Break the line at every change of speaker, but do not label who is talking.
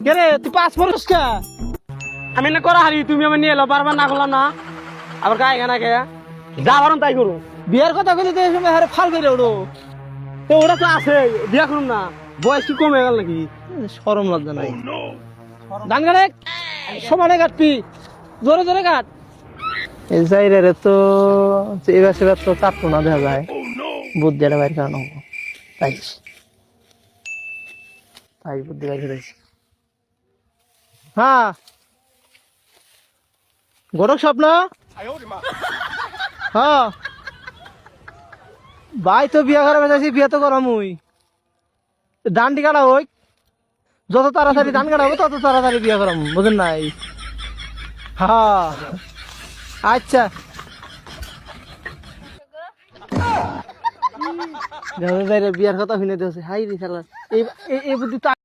কে রে তুই পাস পড়ছিস কে? আমি না করা হারি, তুমি আমি নিয়ে এলো, বারবার না করলাম না, আবার গায়ে গানা কে যা পারুন তাই করুন। বিয়ের কথা বলি তো এই সময় হারে ফাল করে ওড়ো, তো ওটা তো আছে, বিয়া করুন না, বয়স কি কমে গেল নাকি? শরম লজ্জা নাই। ধান গাড়ে সমানে কাটবি, জোরে জোরে কাট। এই যাইরে তো এবার সেবার তো চাপতো না, দেখা যায় বুদ্ধিটা বাইর কারণ তাই তাই বুদ্ধি বাইর করেছি। হ্যাঁ গোরক স্বপ্ন। হ্যাঁ ভাই তো বিয়া করা বেঁচেছি, বিয়ে তো করাম ওই ধানটি কাটা ওই, যত তাড়াতাড়ি ধান কাটাবো তত তাড়াতাড়ি বিয়া করাম, বুঝেন নাই? হ্যাঁ আচ্ছা বিয়ার কথা শুনে দিয়েছে, হাই রে শালা এই বুদ্ধি তো